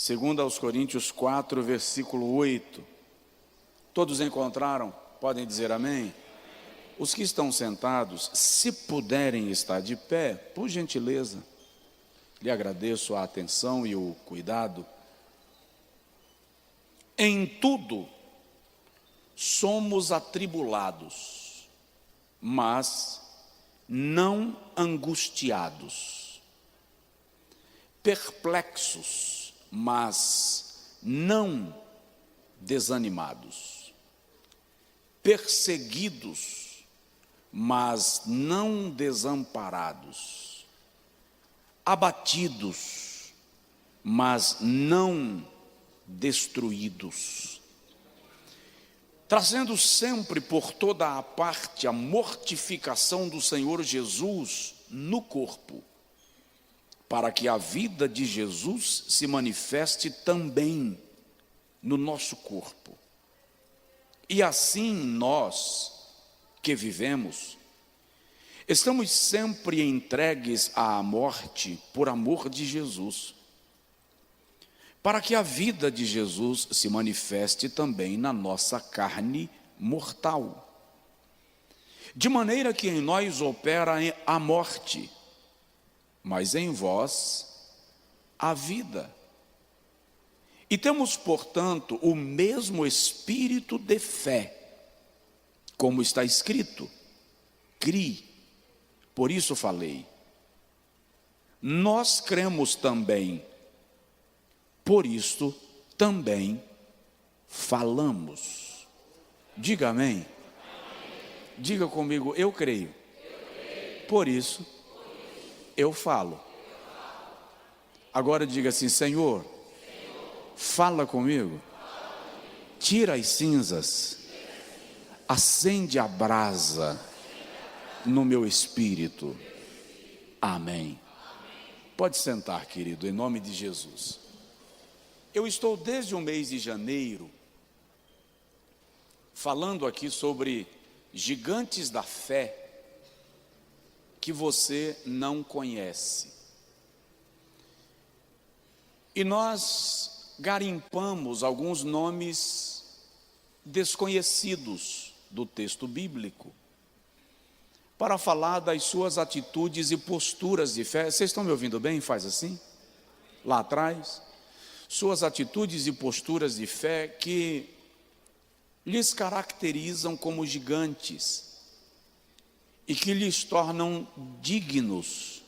Segundo aos Coríntios 4, versículo 8. Todos encontraram? Podem dizer amém? Os que estão sentados, se puderem estar de pé, por gentileza, lhe agradeço a atenção e o cuidado. Em tudo somos atribulados, mas não angustiados, perplexos, mas não desanimados, perseguidos, mas não desamparados, abatidos, mas não destruídos, trazendo sempre por toda a parte a mortificação do Senhor Jesus no corpo, para que a vida de Jesus se manifeste também no nosso corpo. E assim nós que vivemos, estamos sempre entregues à morte por amor de Jesus, para que a vida de Jesus se manifeste também na nossa carne mortal. De maneira que em nós opera a morte, mas em vós a vida. E temos, portanto, o mesmo espírito de fé, como está escrito: crie, por isso falei. Nós cremos também, por isso também falamos. Diga amém. Diga comigo: eu creio. Por isso eu falo. Agora diga assim: Senhor, fala comigo. Tira as cinzas, acende a brasa no meu espírito. Amém. Pode sentar, querido, em nome de Jesus. Eu estou desde o mês de janeiro falando aqui sobre gigantes da fé que você não conhece. E nós garimpamos alguns nomes desconhecidos do texto bíblico para falar das suas atitudes e posturas de fé. Vocês estão me ouvindo bem? Faz assim? Lá atrás. Suas atitudes e posturas de fé que lhes caracterizam como gigantes e que lhes tornam dignos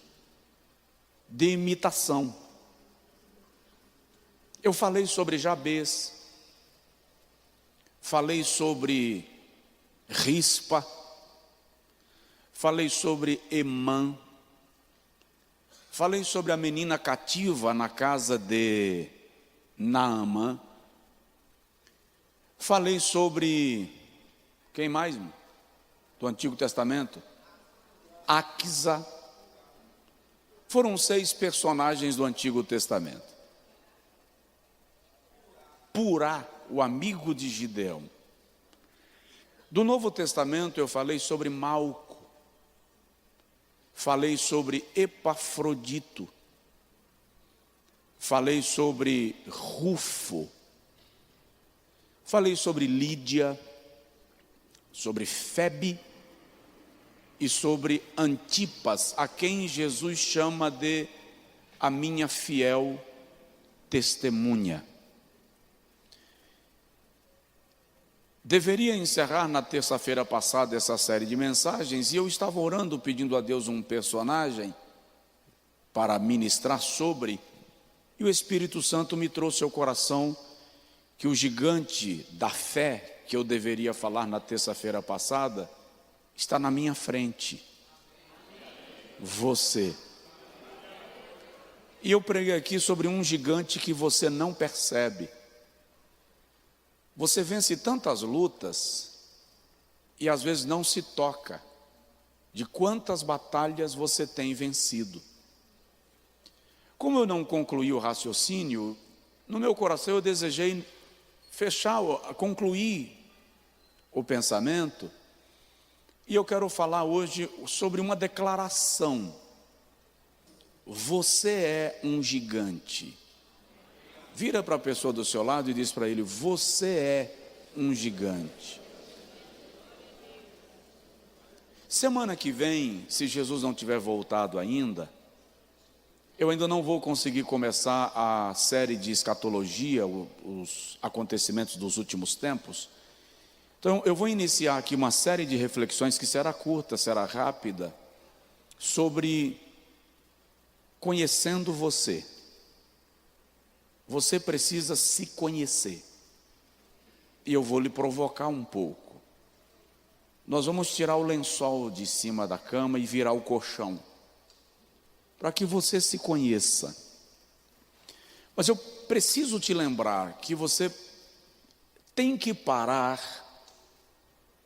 de imitação. Eu falei sobre Jabez, falei sobre Rispa, falei sobre Emã, falei sobre a menina cativa na casa de Naamã, falei sobre, quem mais? Do Antigo Testamento? Aquisa. Foram 6 personagens do Antigo Testamento. Purá, o amigo de Gideão. Do Novo Testamento eu falei sobre Malco, falei sobre Epafrodito, falei sobre Rufo, falei sobre Lídia, sobre Febe e sobre Antipas, a quem Jesus chama de a minha fiel testemunha. Deveria encerrar na terça-feira passada essa série de mensagens e eu estava orando pedindo a Deus um personagem para ministrar sobre, e o Espírito Santo me trouxe ao coração que o gigante da fé que eu deveria falar na terça-feira passada está na minha frente. Você. E eu preguei aqui sobre um gigante que você não percebe. Você vence tantas lutas e às vezes não se toca de quantas batalhas você tem vencido. Como eu não concluí o raciocínio, no meu coração eu desejei concluir o pensamento, e eu quero falar hoje sobre uma declaração. Você é um gigante. Vira para a pessoa do seu lado e diz para ele: você é um gigante. Semana que vem, se Jesus não tiver voltado ainda, eu ainda não vou conseguir começar a série de escatologia, os acontecimentos dos últimos tempos. Então, eu vou iniciar aqui uma série de reflexões que será curta, será rápida, sobre conhecendo você. Você precisa se conhecer. E eu vou lhe provocar um pouco. Nós vamos tirar o lençol de cima da cama e virar o colchão, para que você se conheça. Mas eu preciso te lembrar que você tem que parar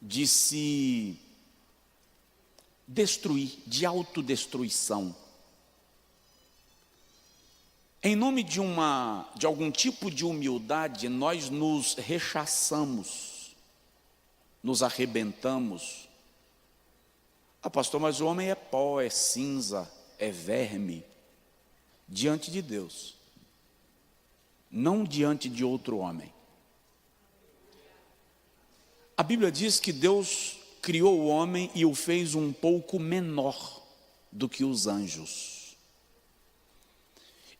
de se destruir, de autodestruição. Em nome de algum tipo de humildade, nós nos rechaçamos, nos arrebentamos. Ah, pastor, mas o homem é pó, é cinza, é verme, diante de Deus, não diante de outro homem. A Bíblia diz que Deus criou o homem e o fez um pouco menor do que os anjos.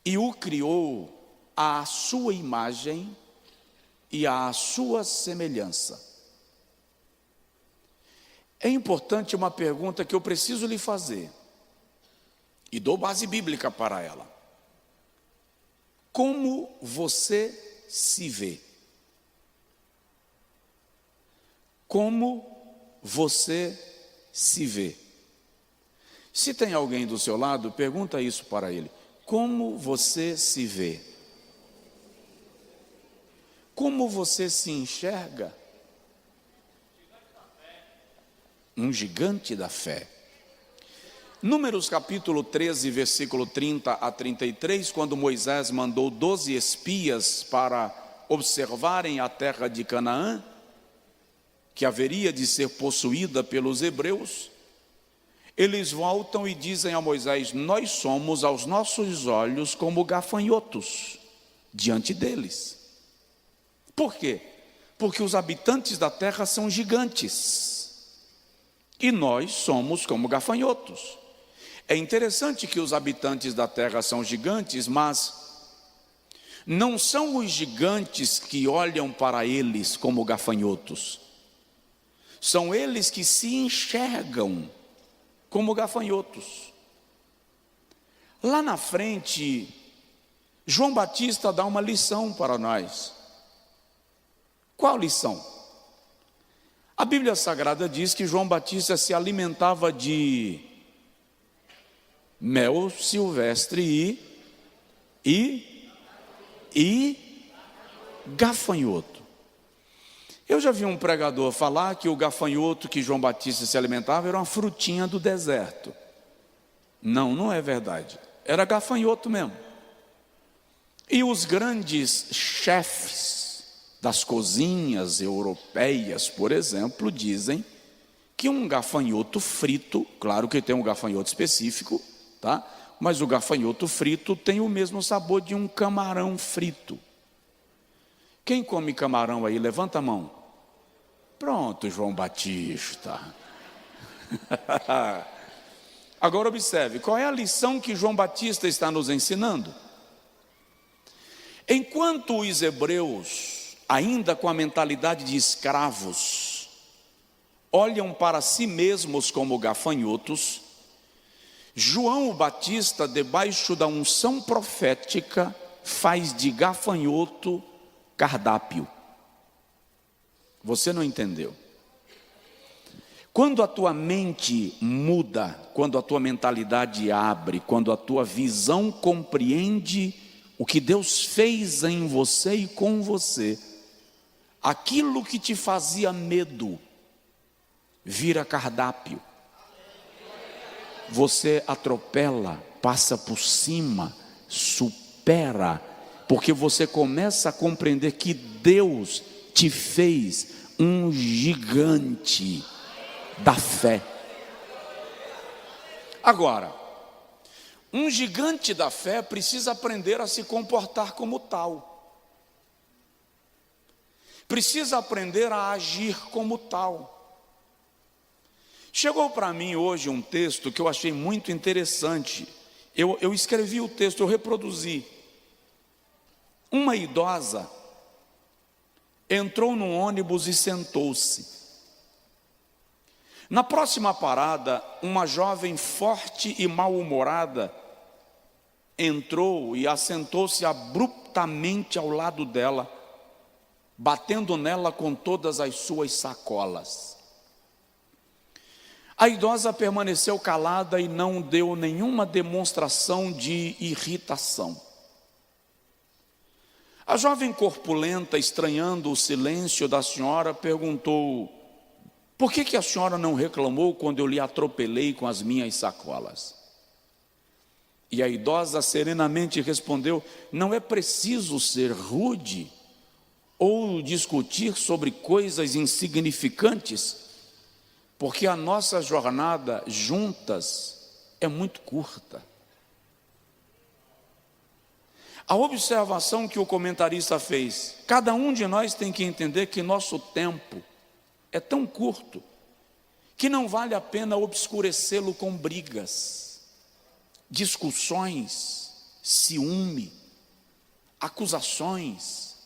E o criou à sua imagem e à sua semelhança. É importante uma pergunta que eu preciso lhe fazer, e dou base bíblica para ela. Como você se vê? Como você se vê? Se tem alguém do seu lado, pergunta isso para ele. Como você se vê? Como você se enxerga? Um gigante da fé. Números capítulo 13, versículo 30 a 33, quando Moisés mandou 12 espias para observarem a terra de Canaã, que haveria de ser possuída pelos hebreus, eles voltam e dizem a Moisés: nós somos aos nossos olhos como gafanhotos diante deles. Por quê? Porque os habitantes da terra são gigantes e nós somos como gafanhotos. É interessante que os habitantes da terra são gigantes, mas não são os gigantes que olham para eles como gafanhotos. São eles que se enxergam como gafanhotos. Lá na frente, João Batista dá uma lição para nós. Qual lição? A Bíblia Sagrada diz que João Batista se alimentava de mel silvestre e gafanhoto. Eu já vi um pregador falar que o gafanhoto que João Batista se alimentava era uma frutinha do deserto. Não, não é verdade. Era gafanhoto mesmo. E os grandes chefes das cozinhas europeias, por exemplo, dizem que um gafanhoto frito, claro que tem um gafanhoto específico, tá? Mas o gafanhoto frito tem o mesmo sabor de um camarão frito. Quem come camarão aí, levanta a mão. Pronto, João Batista. Agora observe, qual é a lição que João Batista está nos ensinando? Enquanto os hebreus, ainda com a mentalidade de escravos, olham para si mesmos como gafanhotos, João Batista, debaixo da unção profética, faz de gafanhoto cardápio. Você não entendeu? Quando a tua mente muda, quando a tua mentalidade abre, quando a tua visão compreende o que Deus fez em você e com você, aquilo que te fazia medo vira cardápio. Você atropela, passa por cima, supera, porque você começa a compreender que Deus te fez um gigante da fé. Agora, um gigante da fé precisa aprender a se comportar como tal. precisa aprender a agir como tal. Chegou para mim hoje um texto que eu achei muito interessante. Eu escrevi o texto, eu reproduzi. Uma idosa entrou num ônibus e sentou-se. Na próxima parada, uma jovem forte e mal-humorada entrou e assentou-se abruptamente ao lado dela, batendo nela com todas as suas sacolas. A idosa permaneceu calada e não deu nenhuma demonstração de irritação. A jovem corpulenta, estranhando o silêncio da senhora, perguntou: por que a senhora não reclamou quando eu lhe atropelei com as minhas sacolas? E a idosa serenamente respondeu: não é preciso ser rude ou discutir sobre coisas insignificantes, porque a nossa jornada juntas é muito curta. A observação que o comentarista fez: cada um de nós tem que entender que nosso tempo é tão curto que não vale a pena obscurecê-lo com brigas, discussões, ciúme, acusações,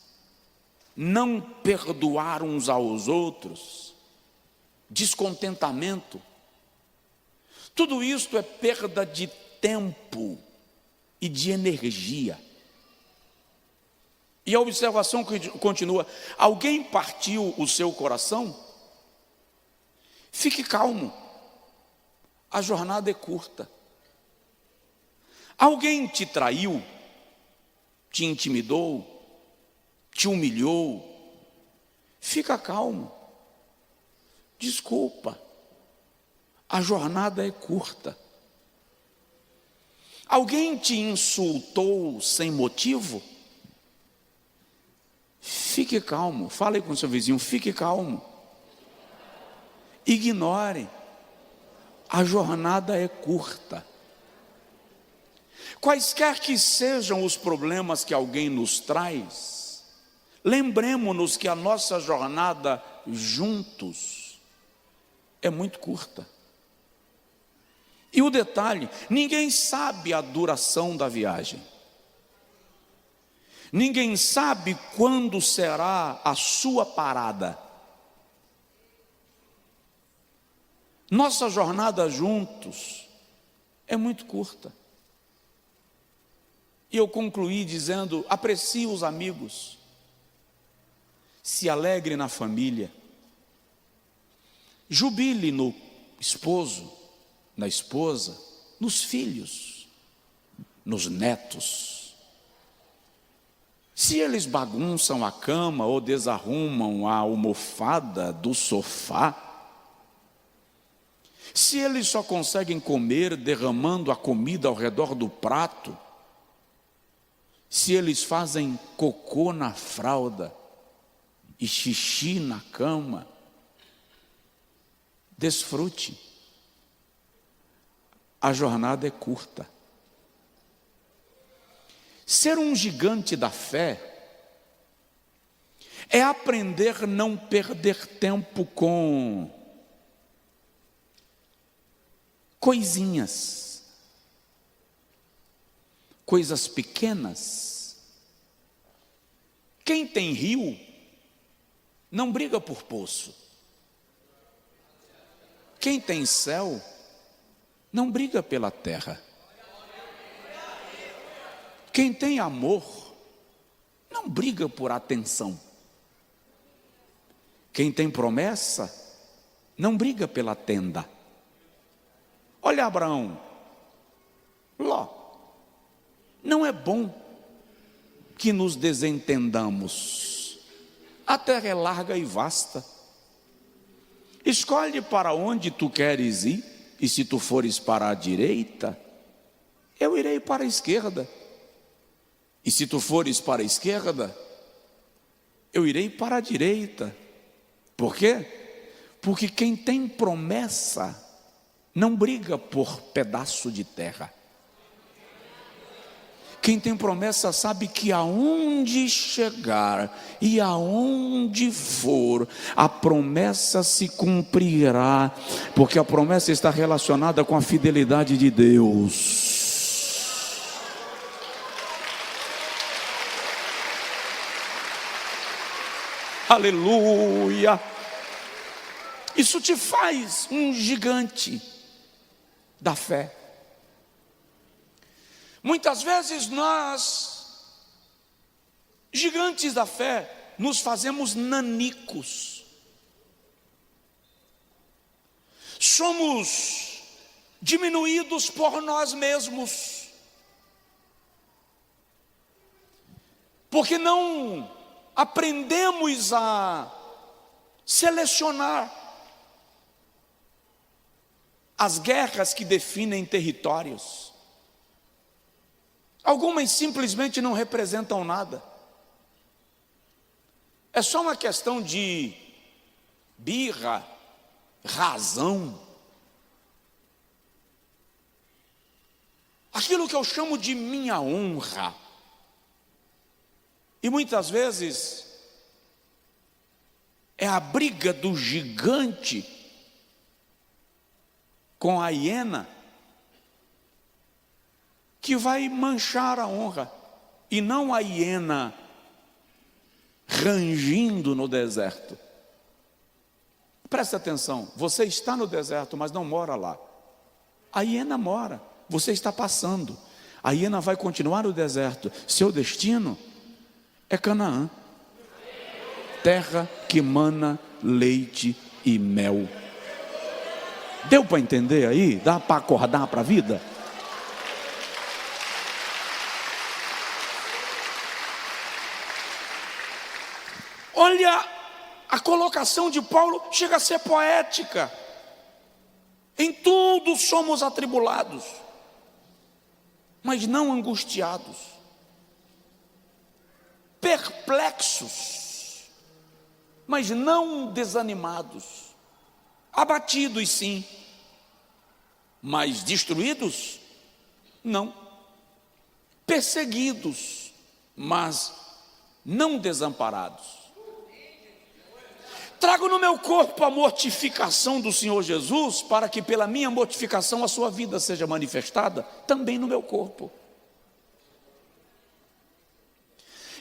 não perdoar uns aos outros, descontentamento. Tudo isto é perda de tempo e de energia. E a observação continua: alguém partiu o seu coração? Fique calmo, a jornada é curta. Alguém te traiu, te intimidou, te humilhou? Fica calmo, desculpa, a jornada é curta. Alguém te insultou sem motivo? Fique calmo, fale com seu vizinho, fique calmo. Ignore, a jornada é curta. Quaisquer que sejam os problemas que alguém nos traz, lembremos-nos que a nossa jornada juntos é muito curta. E o detalhe: ninguém sabe a duração da viagem. Ninguém sabe quando será a sua parada. Nossa jornada juntos é muito curta. E eu concluí dizendo: aprecie os amigos, se alegre na família, jubile no esposo, na esposa, nos filhos, nos netos. Se eles bagunçam a cama ou desarrumam a almofada do sofá, se eles só conseguem comer derramando a comida ao redor do prato, se eles fazem cocô na fralda e xixi na cama, desfrute. A jornada é curta. Ser um gigante da fé é aprender a não perder tempo com coisinhas, coisas pequenas. Quem tem rio não briga por poço. Quem tem céu não briga pela terra. Quem tem amor não briga por atenção. Quem tem promessa não briga pela tenda. Olha Abraão, Ló. Não é bom que nos desentendamos. A terra é larga e vasta. Escolhe para onde tu queres ir, e se tu fores para a direita, eu irei para a esquerda. E se tu fores para a esquerda, eu irei para a direita. Por quê? Porque quem tem promessa não briga por pedaço de terra. Quem tem promessa sabe que aonde chegar e aonde for, a promessa se cumprirá, porque a promessa está relacionada com a fidelidade de Deus. Aleluia! Isso te faz um gigante da fé. Muitas vezes nós, gigantes da fé, nos fazemos nanicos. Somos diminuídos por nós mesmos, porque não aprendemos a selecionar as guerras que definem territórios. Algumas simplesmente não representam nada. É só uma questão de birra, razão. Aquilo que eu chamo de minha honra. E muitas vezes é a briga do gigante com a hiena que vai manchar a honra, e não a hiena rangindo no deserto. Presta atenção, você está no deserto, mas não mora lá. A hiena mora, você está passando. A hiena vai continuar no deserto. Seu destino é Canaã, terra que mana leite e mel. Deu para entender aí? Dá para acordar para a vida? Olha, a colocação de Paulo chega a ser poética. Em tudo somos atribulados, mas não angustiados, perplexos, mas não desanimados, abatidos sim, mas destruídos? Não. Perseguidos, mas não desamparados. Trago no meu corpo a mortificação do Senhor Jesus, para que pela minha mortificação a sua vida seja manifestada também no meu corpo.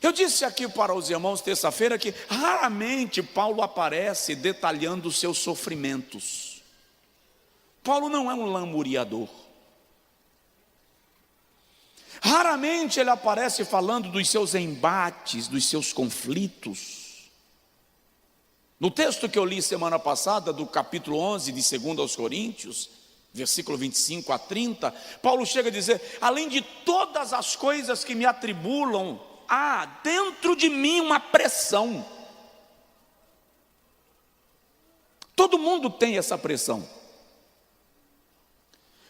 Eu disse aqui para os irmãos terça-feira que raramente Paulo aparece detalhando os seus sofrimentos. Paulo não é um lamuriador. Raramente ele aparece falando dos seus embates, dos seus conflitos. No texto que eu li semana passada, do capítulo 11 de 2 aos Coríntios, versículo 25 a 30, Paulo chega a dizer: além de todas as coisas que me atribulam, há dentro de mim uma pressão. Todo mundo tem essa pressão.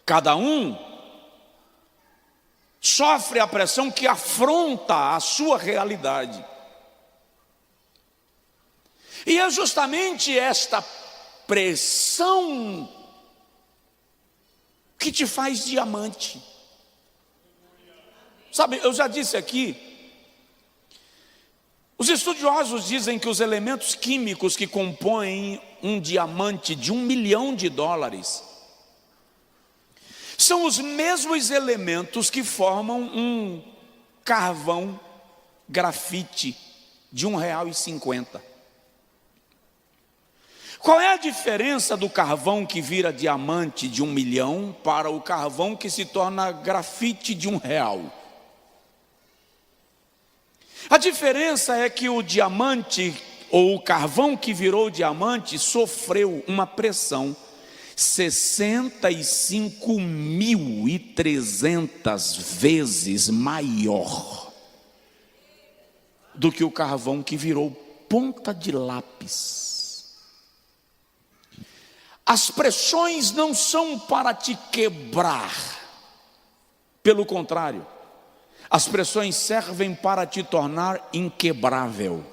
Cada um sofre a pressão que afronta a sua realidade. E é justamente esta pressão que te faz diamante. Sabe, eu já disse aqui, os estudiosos dizem que os elementos químicos que compõem um diamante de $1 milhão são os mesmos elementos que formam um carvão grafite de R$1,50. Qual é a diferença do carvão que vira diamante de 1 milhão para o carvão que se torna grafite de R$1? A diferença é que o diamante, ou o carvão que virou diamante, sofreu uma pressão 65.300 vezes maior do que o carvão que virou ponta de lápis. As pressões não são para te quebrar, pelo contrário, as pressões servem para te tornar inquebrável.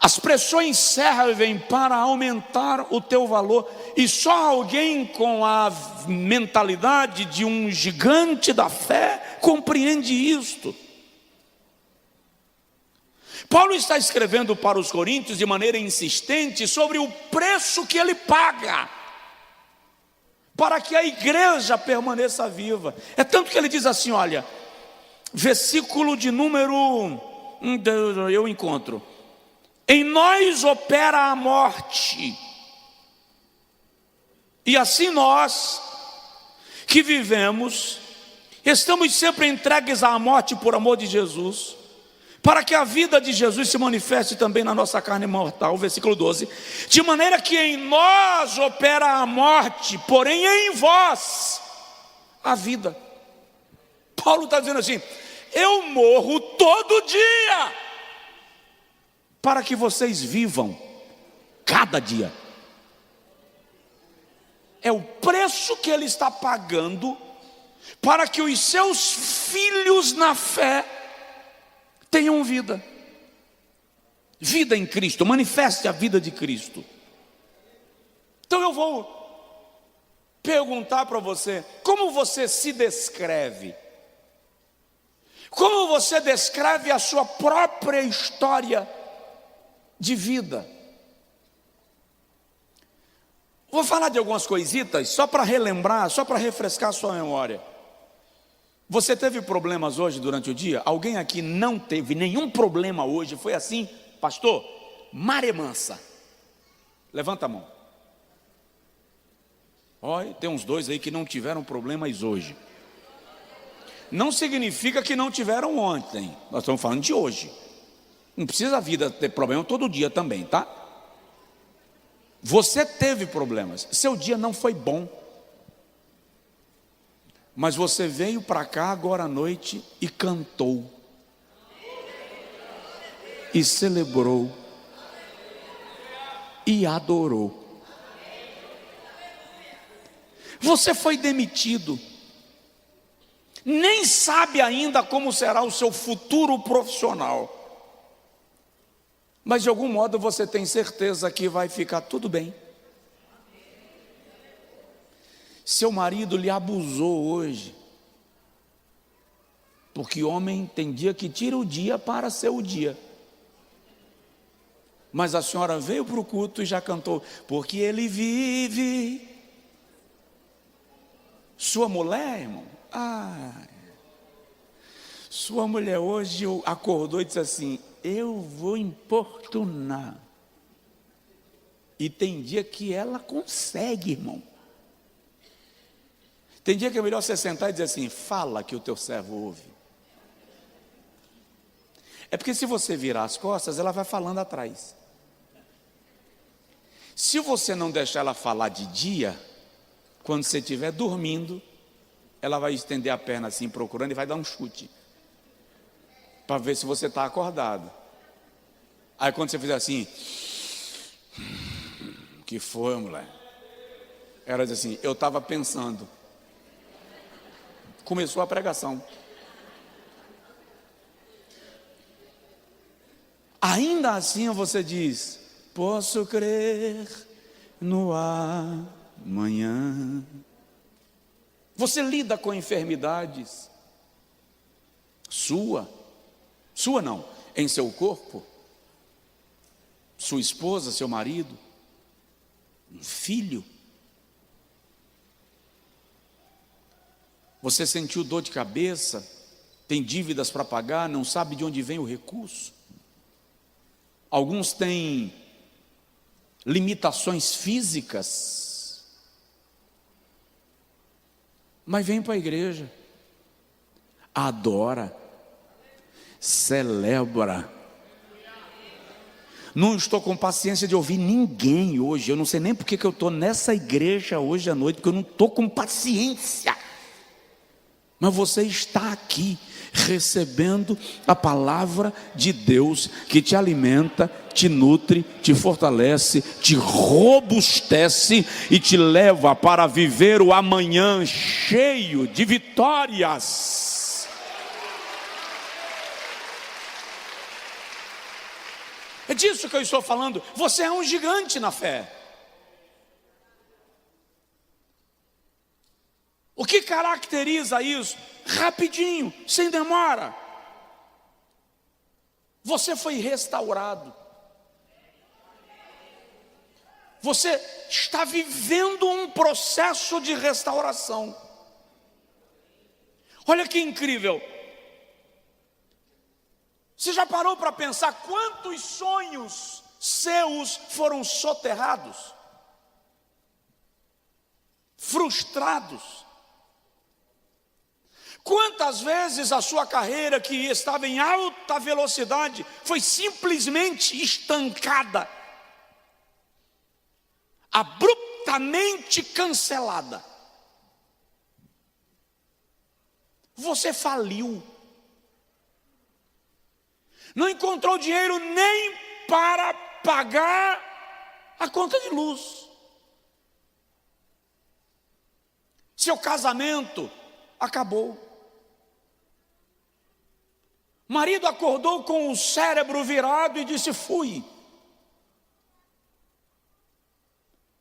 As pressões servem para aumentar o teu valor, e só alguém com a mentalidade de um gigante da fé compreende isto. Paulo está escrevendo para os coríntios de maneira insistente sobre o preço que ele paga para que a igreja permaneça viva. É tanto que ele diz assim, olha, versículo de número, eu encontro: em nós opera a morte, e assim nós que vivemos, estamos sempre entregues à morte por amor de Jesus, para que a vida de Jesus se manifeste também na nossa carne mortal. Versículo 12: de maneira que em nós opera a morte, porém em vós a vida. Paulo está dizendo assim: eu morro todo dia, para que vocês vivam cada dia. É o preço que ele está pagando para que os seus filhos na fé tenham vida. Vida em Cristo, manifeste a vida de Cristo. Então eu vou perguntar para você: como você se descreve? Como você descreve a sua própria história de vida? Vou falar de algumas coisitas só para relembrar, só para refrescar a sua memória. Você teve problemas hoje durante o dia? Alguém aqui não teve nenhum problema hoje? Foi assim, pastor? Maré mansa. Levanta a mão. Olha, tem uns dois aí que não tiveram problemas hoje. Não significa que não tiveram ontem. Nós estamos falando de hoje. Não precisa a vida ter problema todo dia também, tá? Você teve problemas. Seu dia não foi bom. Mas você veio para cá agora à noite e cantou. E celebrou. E adorou. Você foi demitido. Nem sabe ainda como será o seu futuro profissional. Mas de algum modo você tem certeza que vai ficar tudo bem. Seu marido lhe abusou hoje. Porque homem tem dia que tira o dia para ser o dia. Mas a senhora veio para o culto e já cantou: porque ele vive. Sua mulher, irmão, sua mulher hoje acordou e disse assim: eu vou importunar. E tem dia que ela consegue, irmão. Tem dia que é melhor você sentar e dizer assim: fala que o teu servo ouve. É porque se você virar as costas, ela vai falando atrás. Se você não deixar ela falar de dia, quando você estiver dormindo, ela vai estender a perna assim, procurando, e vai dar um chute, para ver se você está acordado. Aí quando você fizer assim: que foi, mulher? Ela diz assim: eu estava pensando. Começou a pregação. Ainda assim você diz: posso crer no amanhã. Você lida com enfermidades sua não, em seu corpo, sua esposa, seu marido, um filho. Você sentiu dor de cabeça, tem dívidas para pagar, não sabe de onde vem o recurso. Alguns têm limitações físicas, mas vem para a igreja, adora, celebra. Não estou com paciência de ouvir ninguém hoje. Eu não sei nem porque que eu estou nessa igreja hoje à noite, porque eu não estou com paciência. Mas você está aqui recebendo a palavra de Deus, que te alimenta, te nutre, te fortalece, te robustece e te leva para viver o amanhã cheio de vitórias. É disso que eu estou falando. Você é um gigante na fé. O que caracteriza isso? Rapidinho, sem demora. Você foi restaurado. Você está vivendo um processo de restauração. Olha que incrível. Você já parou para pensar quantos sonhos seus foram soterrados? Frustrados? Quantas vezes a sua carreira, que estava em alta velocidade, foi simplesmente estancada, abruptamente cancelada? Você faliu. Não encontrou dinheiro nem para pagar a conta de luz. Seu casamento acabou. Marido acordou com o cérebro virado e disse: fui.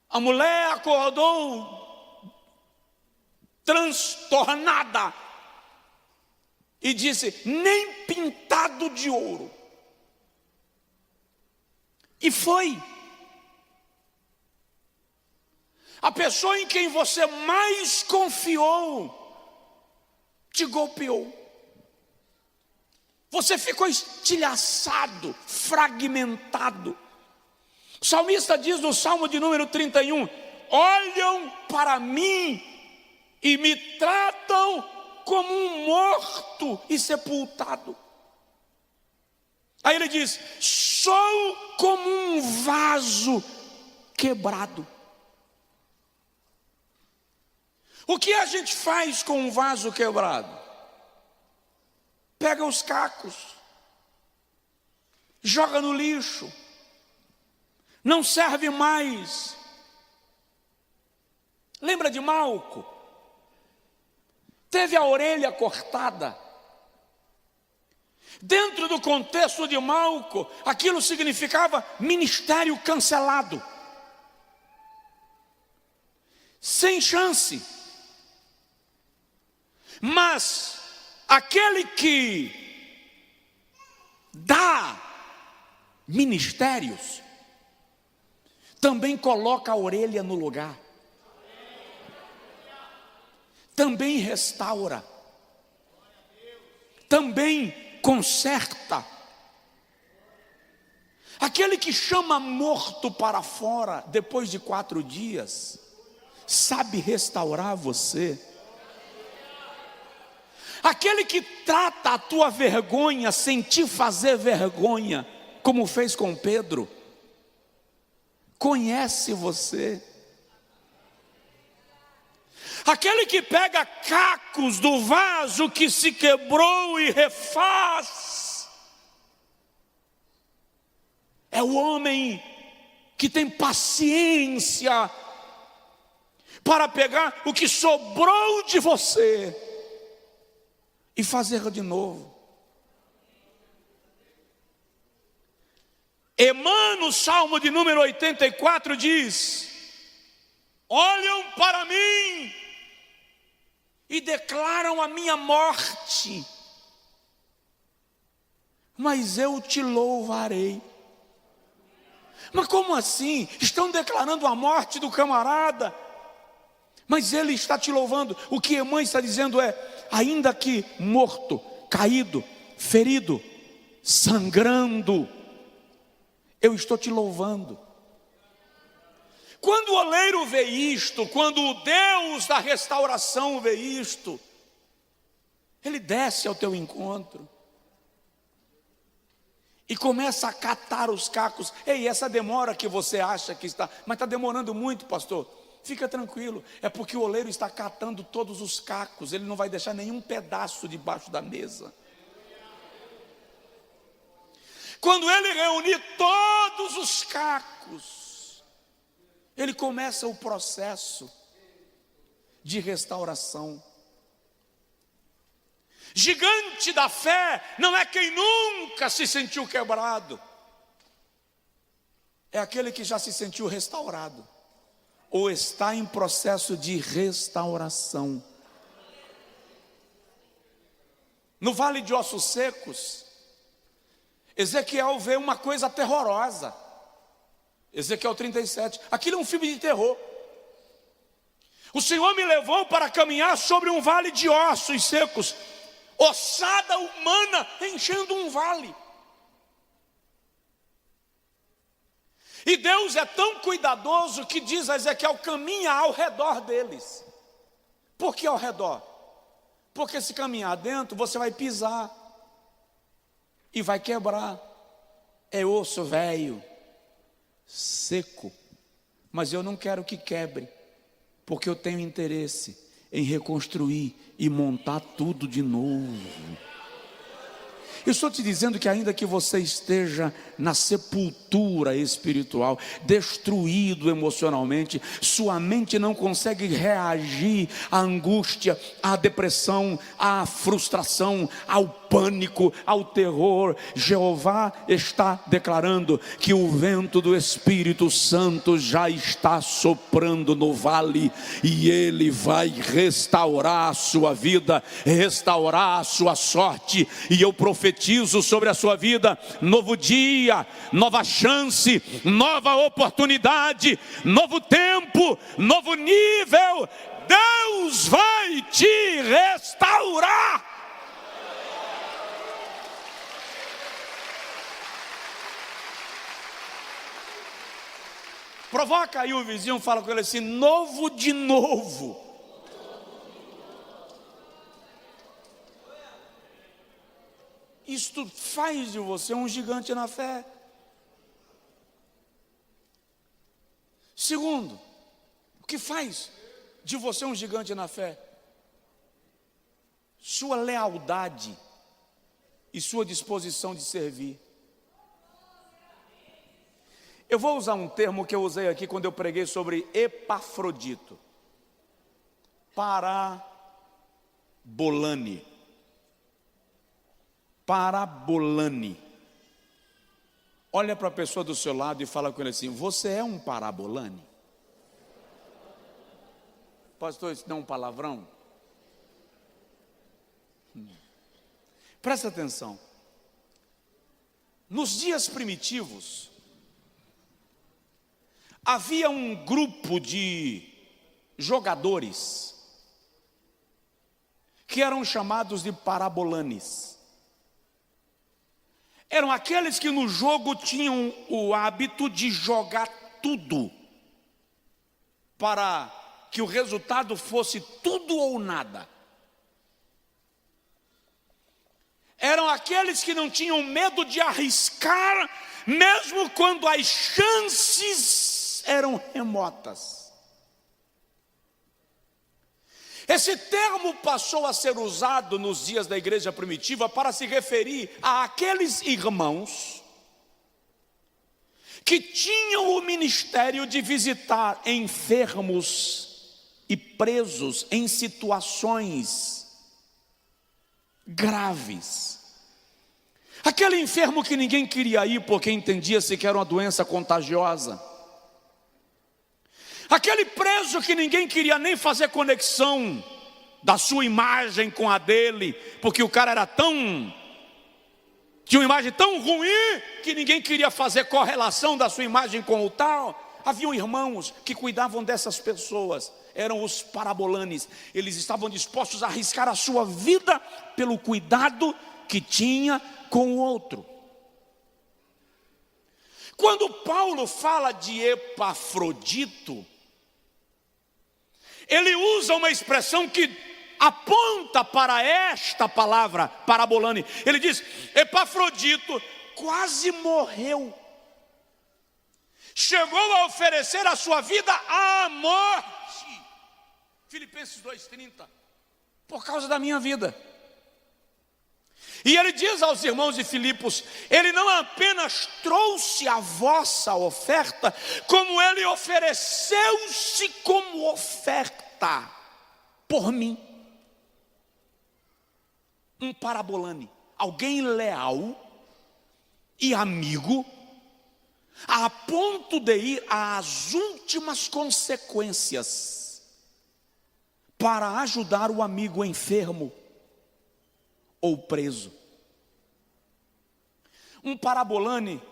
A mulher acordou transtornada e disse: nem pintado de ouro. E foi. A pessoa em quem você mais confiou te golpeou. Você ficou estilhaçado, fragmentado. O salmista diz no Salmo de número 31: olham para mim e me tratam como um morto e sepultado. Aí ele diz: sou como um vaso quebrado. O que a gente faz com um vaso quebrado? Pega os cacos, joga no lixo, não serve mais. Lembra de Malco? Teve a orelha cortada. Dentro do contexto de Malco, aquilo significava ministério cancelado, sem chance. Mas aquele que dá ministérios também coloca a orelha no lugar, também restaura, também conserta. Aquele que chama morto para fora depois de 4 dias sabe restaurar você. Aquele que trata a tua vergonha sem te fazer vergonha, como fez com Pedro, conhece você. Aquele que pega cacos do vaso que se quebrou e refaz, é o homem que tem paciência para pegar o que sobrou de você e fazer de novo. Emmanuel, Salmo de número 84 diz: olham para mim e declaram a minha morte, mas eu te louvarei. Mas como assim? Estão declarando a morte do camarada, mas ele está te louvando. O que Emmanuel está dizendo é: ainda que morto, caído, ferido, sangrando, eu estou te louvando. Quando o oleiro vê isto, quando o Deus da restauração vê isto, ele desce ao teu encontro e começa a catar os cacos. Ei, essa demora que você acha que está, mas está demorando muito, pastor. Fica tranquilo, é porque o oleiro está catando todos os cacos, ele não vai deixar nenhum pedaço debaixo da mesa. Quando ele reunir todos os cacos, ele começa o processo de restauração. Gigante da fé não é quem nunca se sentiu quebrado. é aquele que já se sentiu restaurado, ou está em processo de restauração. No vale de ossos secos, Ezequiel vê uma coisa terrorosa. Ezequiel 37, aquilo é um filme de terror. O Senhor me levou para caminhar sobre um vale de ossos secos, ossada humana enchendo um vale. E Deus é tão cuidadoso que diz a Ezequiel: caminha ao redor deles. Por que ao redor? Porque se caminhar dentro, você vai pisar e vai quebrar. É osso velho, seco. Mas eu não quero que quebre, porque eu tenho interesse em reconstruir e montar tudo de novo. Eu estou te dizendo que ainda que você esteja na sepultura espiritual, destruído emocionalmente, sua mente não consegue reagir à angústia, à depressão, à frustração, ao pânico, ao terror. Jeová está declarando que o vento do Espírito Santo já está soprando no vale, e ele vai restaurar a sua vida, restaurar a sua sorte. E eu profetizo sobre a sua vida novo dia, nova chance, nova oportunidade, novo tempo, novo nível. Deus vai te restaurar. Provoca aí o vizinho, fala com ele assim: novo de novo. Isto faz de você um gigante na fé. Segundo, o que faz de você um gigante na fé? Sua lealdade e sua disposição de servir. Eu vou usar um termo que eu usei aqui quando eu preguei sobre Epafrodito. Parabolani. Parabolani. Olha para a pessoa do seu lado e fala com ele assim: você é um parabolani? Pastor, isso não é um palavrão? Presta atenção. Nos dias primitivos, havia um grupo de jogadores que eram chamados de parabolanes. Eram aqueles que no jogo tinham o hábito de jogar tudo, para que o resultado fosse tudo ou nada. Eram aqueles que não tinham medo de arriscar, mesmo quando as chances eram remotas. Esse termo passou a ser usado nos dias da igreja primitiva para se referir a aqueles irmãos que tinham o ministério de visitar enfermos e presos em situações graves. Aquele enfermo que ninguém queria ir porque entendia-se que era uma doença contagiosa. Aquele preso que ninguém queria nem fazer conexão da sua imagem com a dele, porque o cara era tinha uma imagem tão ruim que ninguém queria fazer correlação da sua imagem com o tal. Haviam irmãos que cuidavam dessas pessoas, eram os parabolanes. Eles estavam dispostos a arriscar a sua vida pelo cuidado que tinha com o outro. Quando Paulo fala de Epafrodito, ele usa uma expressão que aponta para esta palavra, parabolane. Ele diz: Epafrodito quase morreu, chegou a oferecer a sua vida à morte. Filipenses 2:30, por causa da minha vida. E ele diz aos irmãos de Filipos: ele não apenas trouxe a vossa oferta, como ele ofereceu-se como oferta por mim. Um parabolane, alguém leal e amigo, a ponto de ir às últimas consequências para ajudar o amigo enfermo ou preso. Um parabolane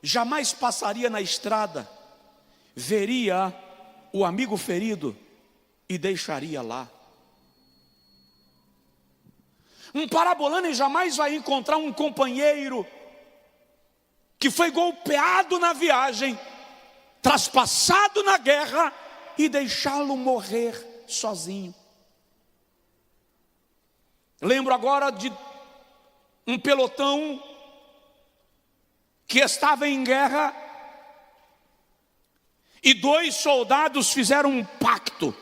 jamais passaria na estrada, veria o amigo ferido e deixaria lá. Um parabolane jamais vai encontrar um companheiro que foi golpeado na viagem, traspassado na guerra e deixá-lo morrer sozinho. Lembro agora de um pelotão que estava em guerra e 2 soldados fizeram um pacto: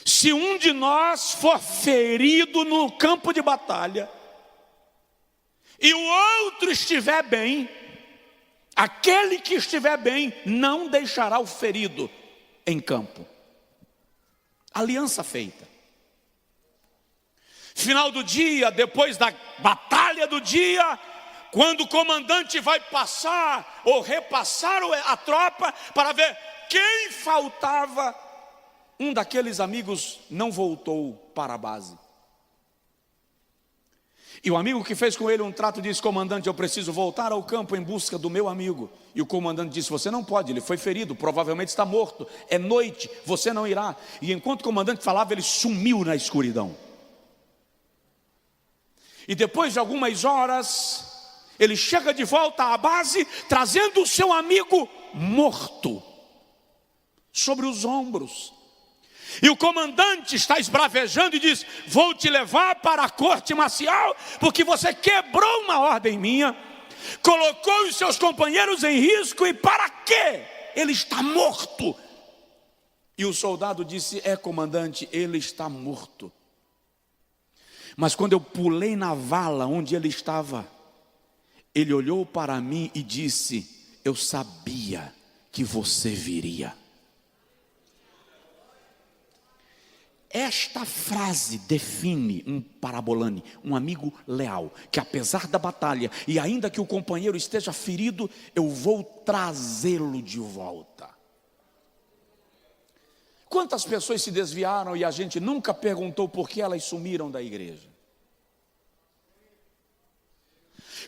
se um de nós for ferido no campo de batalha e o outro estiver bem, aquele que estiver bem não deixará o ferido em campo. Aliança feita. Final do dia, depois da batalha do dia, quando o comandante vai passar ou repassar a tropa para ver quem faltava, um daqueles amigos não voltou para a base. E o amigo que fez com ele um trato disse: comandante, eu preciso voltar ao campo em busca do meu amigo. E o comandante disse: você não pode, ele foi ferido, provavelmente está morto, é noite, você não irá. E enquanto o comandante falava, ele sumiu na escuridão. E depois de algumas horas, ele chega de volta à base, trazendo o seu amigo morto sobre os ombros. E o comandante está esbravejando e diz: vou te levar para a corte marcial, porque você quebrou uma ordem minha, colocou os seus companheiros em risco, e para quê? Ele está morto. E o soldado disse: é, comandante, ele está morto. Mas quando eu pulei na vala onde ele estava, ele olhou para mim e disse: eu sabia que você viria. Esta frase define um parabolane, um amigo leal, que apesar da batalha, e ainda que o companheiro esteja ferido, eu vou trazê-lo de volta. Quantas pessoas se desviaram e a gente nunca perguntou por que elas sumiram da igreja?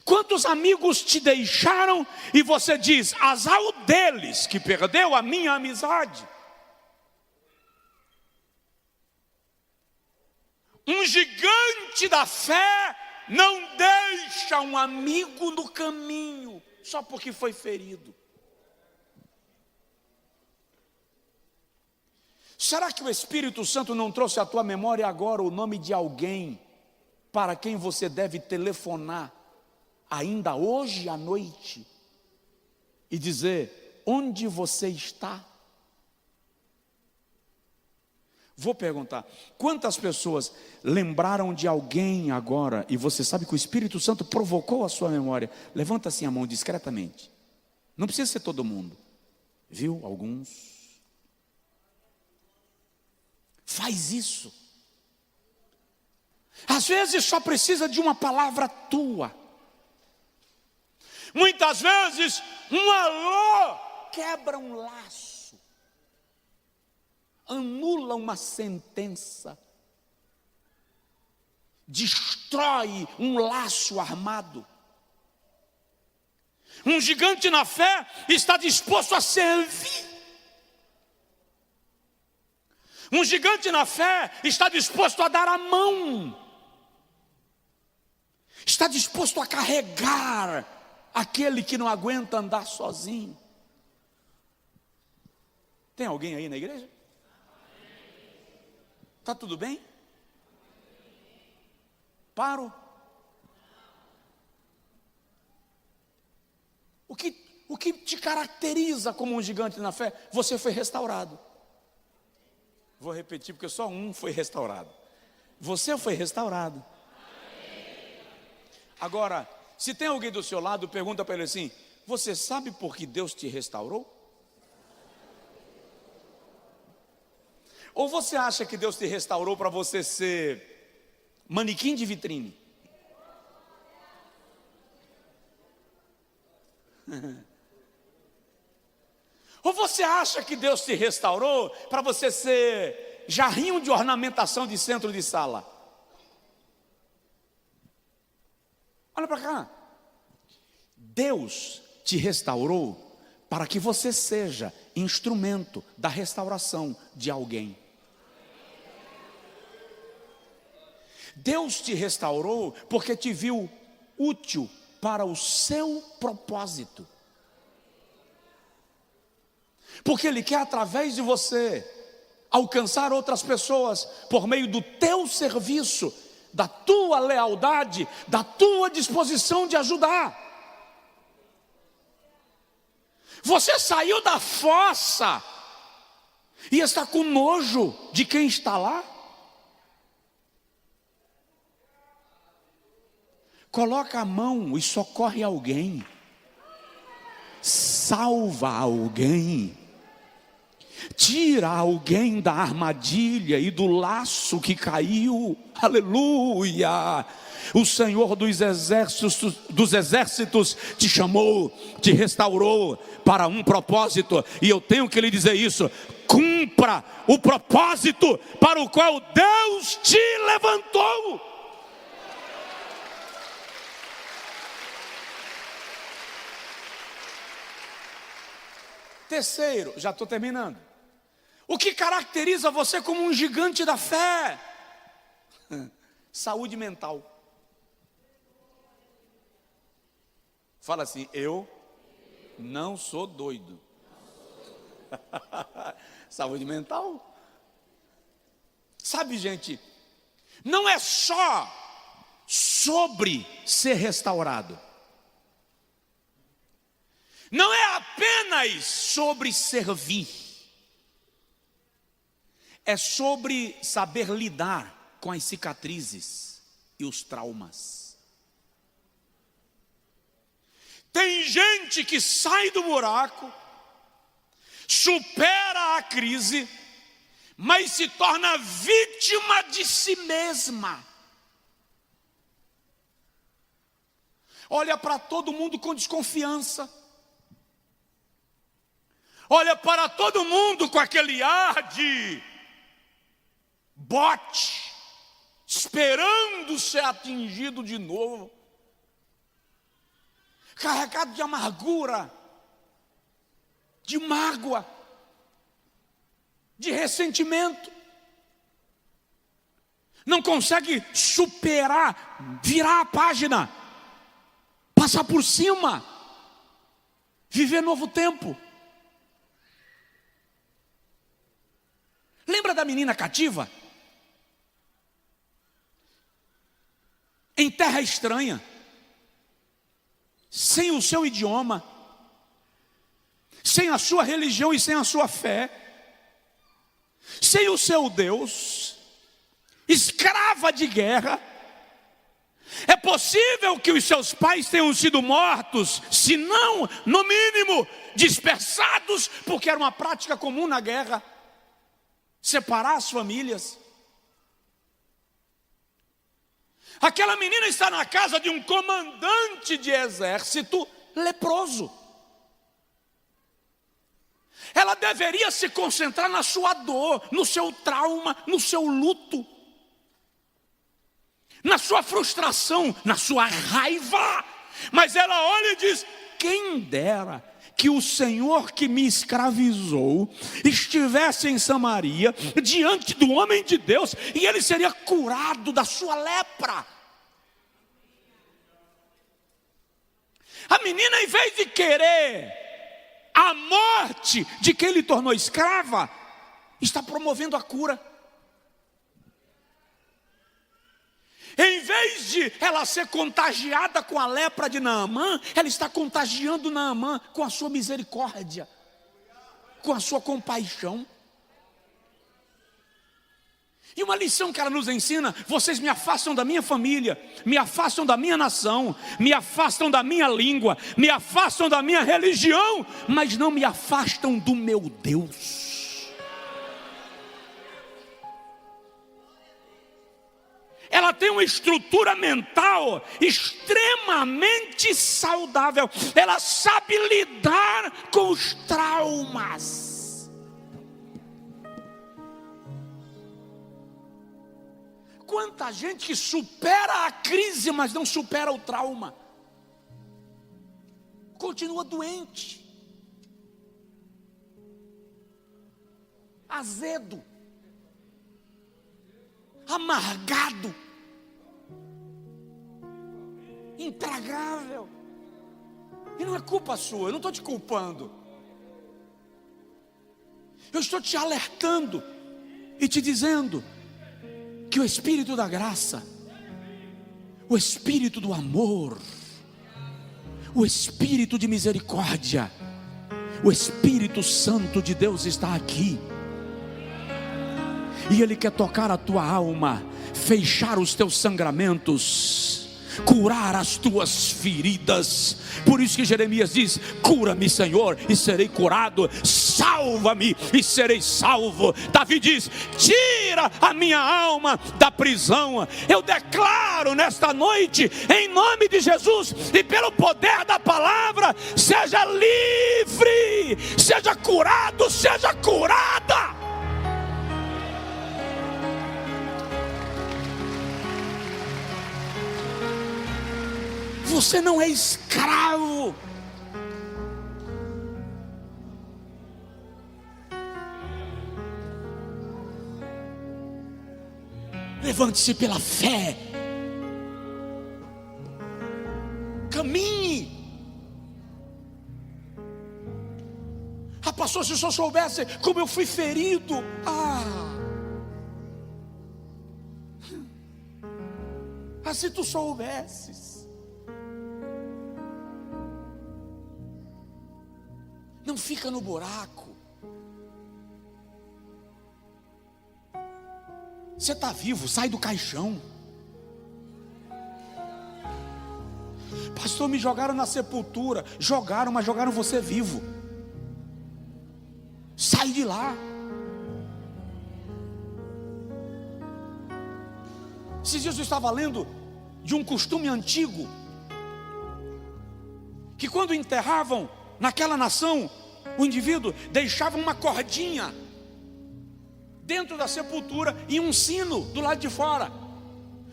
Quantos amigos te deixaram e você diz: azar o deles que perdeu a minha amizade? Um gigante da fé não deixa um amigo no caminho só porque foi ferido. Será que o Espírito Santo não trouxe à tua memória agora o nome de alguém para quem você deve telefonar ainda hoje à noite e dizer: onde você está? Vou perguntar: quantas pessoas lembraram de alguém agora e você sabe que o Espírito Santo provocou a sua memória? Levanta assim a mão discretamente. Não precisa ser todo mundo. Viu? Alguns. Faz isso. Às vezes só precisa de uma palavra tua. Muitas vezes um alô quebra um laço, anula uma sentença, destrói um laço armado. Um gigante na fé está disposto a servir. Um gigante na fé está disposto a dar a mão, está disposto a carregar aquele que não aguenta andar sozinho. Tem alguém aí na igreja? Está tudo bem? Paro? O que te caracteriza como um gigante na fé? Você foi restaurado. Vou repetir porque só um foi restaurado. Você foi restaurado. Agora, se tem alguém do seu lado, pergunta para ele assim: você sabe por que Deus te restaurou? Ou você acha que Deus te restaurou para você ser manequim de vitrine? Ou você acha que Deus te restaurou para você ser jarrinho de ornamentação de centro de sala? Olha para cá. Deus te restaurou para que você seja instrumento da restauração de alguém. Deus te restaurou porque te viu útil para o seu propósito. Porque Ele quer, através de você, alcançar outras pessoas por meio do teu serviço, da tua lealdade, da tua disposição de ajudar. Você saiu da fossa e está com nojo de quem está lá? Coloca a mão e socorre alguém. Salva alguém. Tira alguém da armadilha e do laço que caiu. Aleluia! O Senhor dos exércitos te chamou, te restaurou para um propósito. E eu tenho que lhe dizer isso: cumpra o propósito para o qual Deus te levantou. Terceiro, já estou terminando. O que caracteriza você como um gigante da fé? Saúde mental. Fala assim: eu não sou doido. Saúde mental. Sabe, gente, não é só sobre ser restaurado. Não é apenas sobre servir. É sobre saber lidar com as cicatrizes e os traumas. Tem gente que sai do buraco, supera a crise, mas se torna vítima de si mesma. Olha para todo mundo com desconfiança. Olha para todo mundo com aquele ar de bote, esperando ser atingido de novo. Carregado de amargura, de mágoa, de ressentimento. Não consegue superar, virar a página, passar por cima, viver novo tempo. Lembra da menina cativa? Em terra estranha, sem o seu idioma, sem a sua religião e sem a sua fé, sem o seu Deus, escrava de guerra. É possível que os seus pais tenham sido mortos, se não, no mínimo, dispersados, porque era uma prática comum na guerra, separar as famílias. Aquela menina está na casa de um comandante de exército leproso. Ela deveria se concentrar na sua dor, no seu trauma, no seu luto, na sua frustração, na sua raiva. Mas ela olha e diz: quem dera que o Senhor que me escravizou estivesse em Samaria, diante do homem de Deus, e ele seria curado da sua lepra. A menina, em vez de querer a morte de quem lhe tornou escrava, está promovendo a cura. Em vez de ela ser contagiada com a lepra de Naamã, ela está contagiando Naamã com a sua misericórdia, com a sua compaixão. E uma lição que ela nos ensina: vocês me afastam da minha família, me afastam da minha nação, me afastam da minha língua, me afastam da minha religião, mas não me afastam do meu Deus. Ela tem uma estrutura mental extremamente saudável. Ela sabe lidar com os traumas. Quanta gente que supera a crise, mas não supera o trauma. Continua doente, azedo, amargado, intragável. E não é culpa sua, eu não estou te culpando. Eu estou te alertando e te dizendo que o Espírito da graça, o Espírito do amor, o Espírito de misericórdia, o Espírito Santo de Deus está aqui. E Ele quer tocar a tua alma, fechar os teus sangramentos, curar as tuas feridas. Por isso que Jeremias diz: cura-me, Senhor, e serei curado, salva-me e serei salvo. Davi diz: tira a minha alma da prisão. Eu declaro nesta noite, em nome de Jesus e pelo poder da palavra, seja livre, seja curado, seja curada. Você não é escravo. Levante-se pela fé. Caminhe. Ah, pastor, se o senhor soubesse como eu fui ferido. Se tu soubesses. Não fica no buraco. Você está vivo, sai do caixão. Pastor, me jogaram na sepultura. Jogaram, mas jogaram você vivo. Sai de lá. Esses dias eu estava lendo de um costume antigo, que quando enterravam naquela nação, o indivíduo deixava uma cordinha dentro da sepultura e um sino do lado de fora,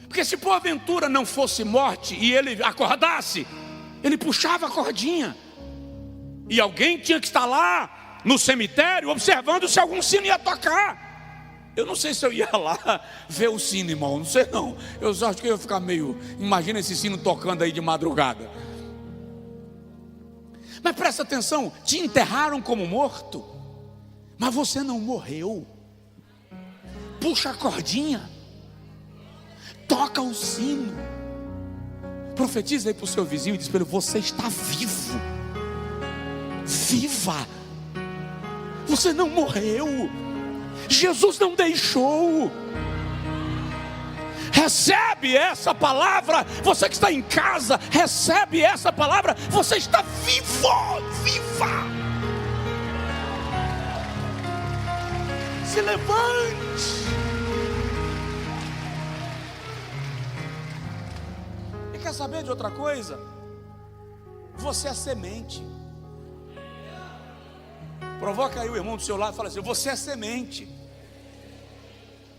porque se porventura não fosse morte e ele acordasse, ele puxava a cordinha e alguém tinha que estar lá no cemitério observando se algum sino ia tocar. Eu não sei se eu ia lá ver o sino, irmão, não sei não. Eu só acho que eu ia ficar meio... Imagina esse sino tocando aí de madrugada. Mas presta atenção, te enterraram como morto, mas você não morreu. Puxa a cordinha, toca o sino, profetiza aí para o seu vizinho e diz para ele: você está vivo, viva, você não morreu, Jesus não deixou. Recebe essa palavra. Você que está em casa, recebe essa palavra. Você está vivo, viva. Se levante. E quer saber de outra coisa? Você é semente. Provoca aí o irmão do seu lado e fala assim: você é semente.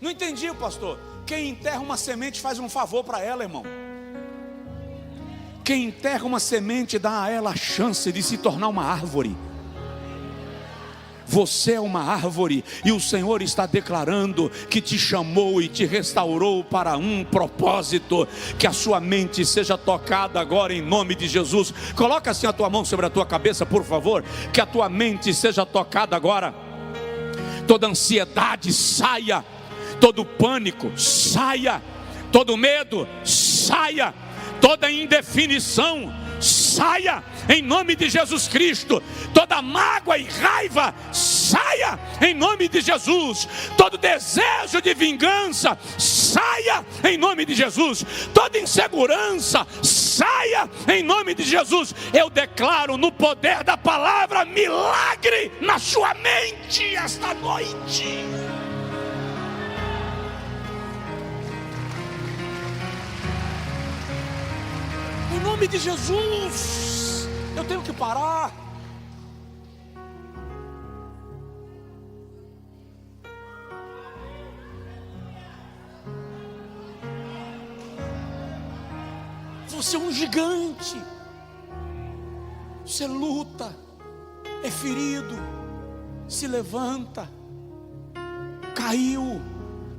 Não entendi, pastor. Quem enterra uma semente faz um favor para ela, irmão. Quem enterra uma semente dá a ela a chance de se tornar uma árvore. Você é uma árvore e o Senhor está declarando que te chamou e te restaurou para um propósito. Que a sua mente seja tocada agora em nome de Jesus. Coloca assim a tua mão sobre a tua cabeça, por favor. Que a tua mente seja tocada agora. Toda ansiedade saia, todo pânico saia, todo medo saia, toda indefinição saia em nome de Jesus Cristo. Toda mágoa e raiva saia em nome de Jesus. Todo desejo de vingança saia em nome de Jesus. Toda insegurança saia em nome de Jesus. Eu declaro no poder da palavra milagre na sua mente esta noite. nome de Jesus, eu tenho que parar. Você é um gigante. Você luta, é ferido, se levanta, caiu,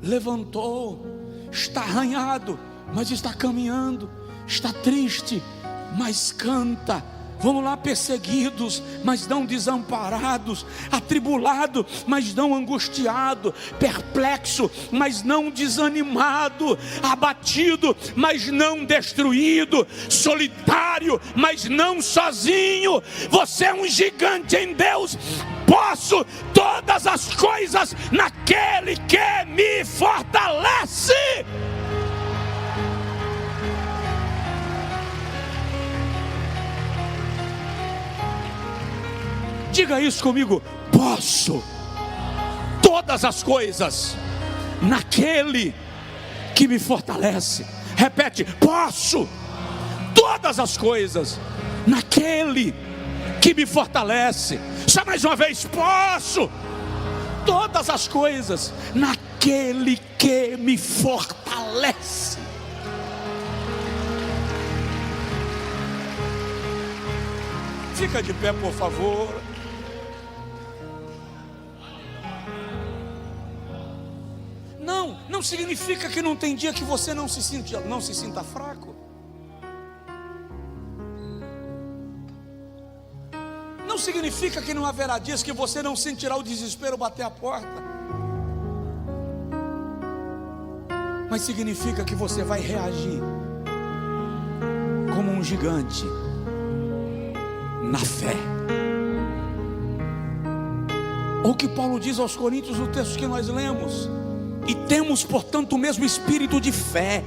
levantou, está arranhado, mas está caminhando, está triste, mas canta. Vamos lá, perseguidos, mas não desamparados, atribulado, mas não angustiado, perplexo, mas não desanimado, abatido, mas não destruído, solitário, mas não sozinho. Você é um gigante em Deus. Posso todas as coisas naquele que me fortalece. Diga isso comigo: posso todas as coisas naquele que me fortalece. Repete: posso todas as coisas naquele que me fortalece. Só mais uma vez: posso todas as coisas naquele que me fortalece. Fica de pé, por favor. Não significa que não tem dia que você não se sinta fraco. Não significa que não haverá dias que você não sentirá o desespero bater a porta. Mas significa que você vai reagir como um gigante na fé. O que Paulo diz aos Coríntios no texto que nós lemos: e temos, portanto, o mesmo espírito de fé.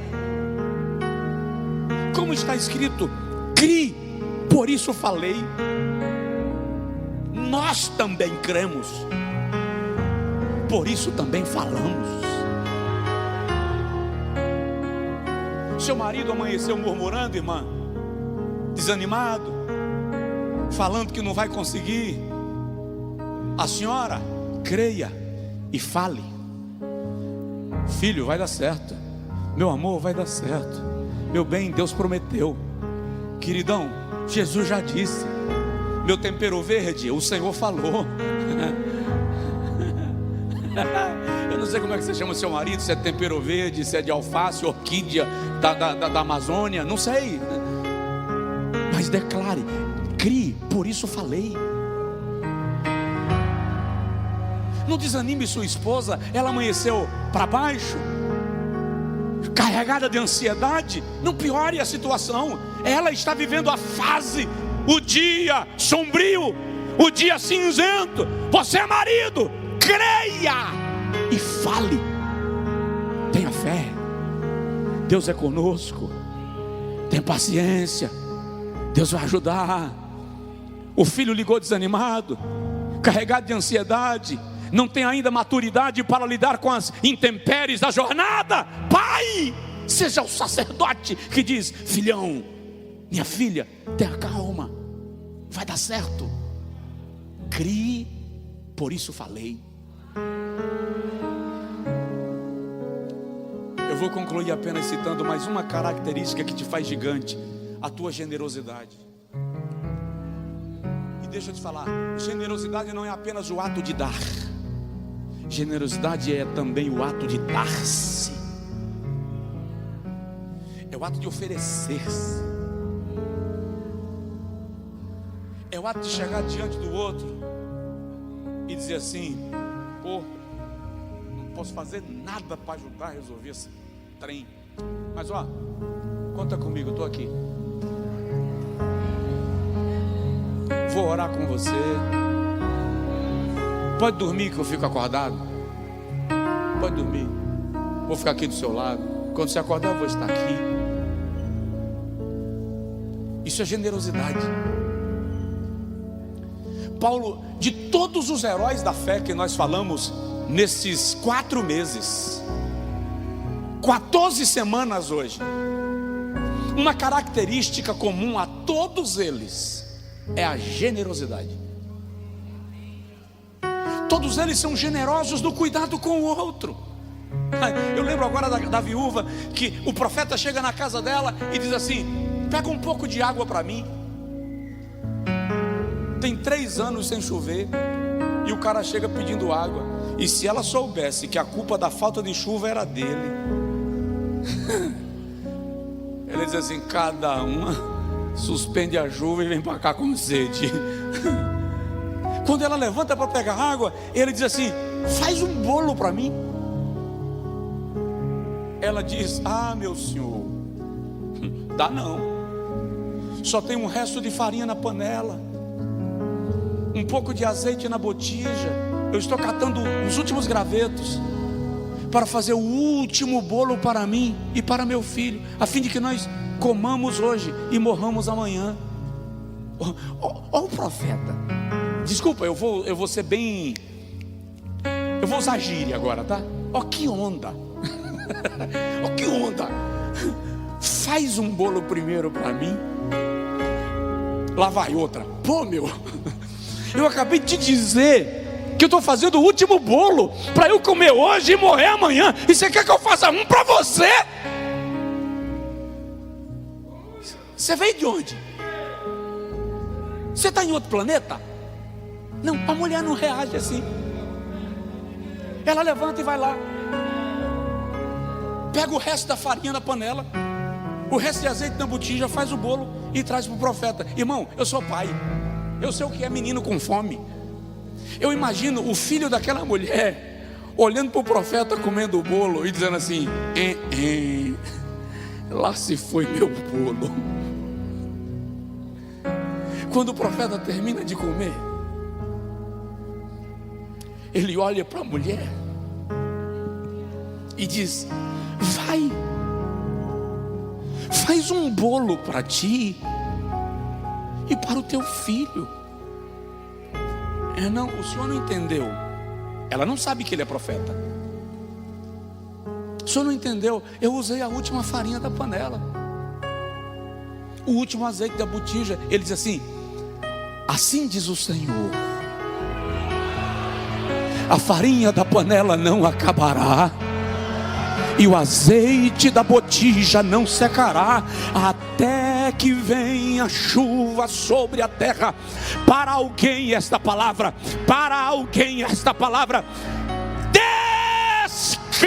Como está escrito: cri, por isso falei. Nós também cremos, por isso também falamos. Seu marido amanheceu murmurando, irmã, desanimado, falando que não vai conseguir. A senhora creia e fale: filho, vai dar certo. Meu amor, vai dar certo. Meu bem, Deus prometeu. Queridão, Jesus já disse. Meu tempero verde, o Senhor falou. Eu não sei como é que você chama o seu marido, se é tempero verde, se é de alface, orquídea da Amazônia, não sei. Mas declare: crie, por isso falei. Não desanime sua esposa, ela amanheceu para baixo, carregada de ansiedade. Não piore a situação. Ela está vivendo a fase, o dia sombrio, o dia cinzento. Você é marido, creia e fale. Tenha fé, Deus é conosco. Tenha paciência, Deus vai ajudar. O filho ligou desanimado, carregado de ansiedade, não tem ainda maturidade para lidar com as intempéries da jornada. Pai, seja o sacerdote que diz: filhão, minha filha, tenha calma, vai dar certo. Crie, por isso falei. Eu vou concluir apenas citando mais uma característica que te faz gigante: a tua generosidade. E deixa eu te falar, generosidade não é apenas o ato de dar. Generosidade é também o ato de dar-se. É o ato de oferecer-se. É o ato de chegar diante do outro e dizer assim: pô, não posso fazer nada para ajudar a resolver esse trem, mas ó, conta comigo, eu estou aqui. Vou orar com você. Pode dormir que eu fico acordado. Pode dormir. Vou ficar aqui do seu lado. Quando você acordar, eu vou estar aqui. Isso é generosidade. Paulo, de todos os heróis da fé que nós falamos nesses 4 meses, 14 semanas hoje, Uma característica comum a todos eles é a generosidade. Todos eles são generosos no cuidado com o outro. Eu lembro agora da viúva, que o profeta chega na casa dela e diz assim: pega um pouco de água para mim. Tem 3 anos sem chover, e o cara chega pedindo água. E se ela soubesse que a culpa da falta de chuva era dele, ele diz assim: cada uma suspende a chuva e vem para cá com sede. Quando ela levanta para pegar água, ele diz assim: faz um bolo para mim. Ela diz: ah, meu senhor, dá não, só tem um resto de farinha na panela, um pouco de azeite na botija. Eu estou catando os últimos gravetos para fazer o último bolo para mim e para meu filho, a fim de que nós comamos hoje e morramos amanhã. Ó o profeta. Desculpa, eu vou ser bem, eu vou usar gíria agora, tá? Ó que onda. Ó que onda. Faz um bolo primeiro para mim. Lá vai outra. Pô, meu, eu acabei de te dizer que eu estou fazendo o último bolo para eu comer hoje e morrer amanhã, e você quer que eu faça um para você? Você veio de onde? Você está em outro planeta? Não, a mulher não reage assim. Ela levanta e vai lá, pega o resto da farinha na panela, o resto de azeite na botija, faz o bolo e traz para o profeta. Irmão, eu sou pai, eu sei o que é menino com fome. Eu imagino o filho daquela mulher olhando para o profeta comendo o bolo e dizendo assim: lá se foi meu bolo. Quando o profeta termina de comer, ele olha para a mulher e diz: vai, faz um bolo para ti e para o teu filho. Não, o senhor não entendeu. Ela não sabe que ele é profeta. O senhor não entendeu. Eu usei a última farinha da panela, o último azeite da botija. Ele diz assim: assim diz o Senhor, a farinha da panela não acabará, e o azeite da botija não secará, até que venha chuva sobre a terra. Para alguém esta palavra, para alguém esta palavra: descansa.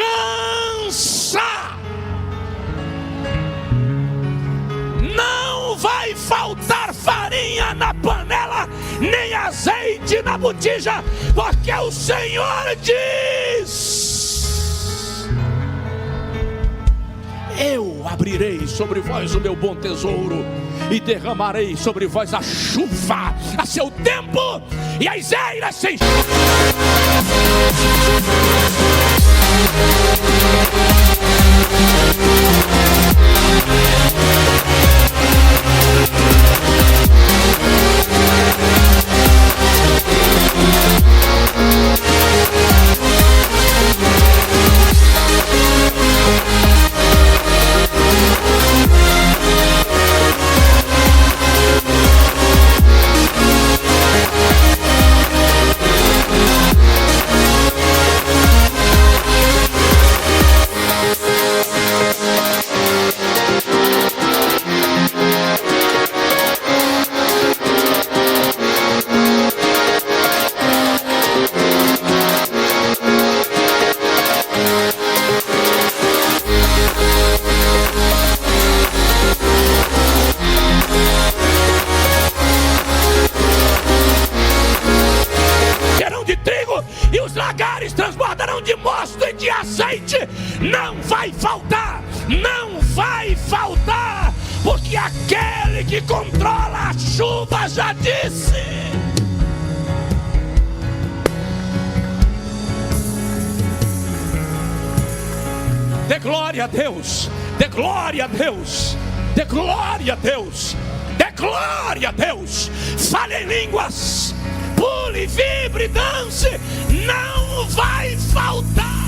Não vai faltar farinha na panela, nem azeite na botija, porque o Senhor diz: eu abrirei sobre vós o meu bom tesouro, e derramarei sobre vós a chuva a seu tempo, e as eiras sem... e os lagares transbordarão de mosto e de azeite. Não vai faltar, não vai faltar, porque aquele que controla a chuva já disse. Dê glória a Deus, dê glória a Deus, dê glória a Deus, dê glória a Deus. Fale em línguas, pule, vibre, dance, não vai faltar.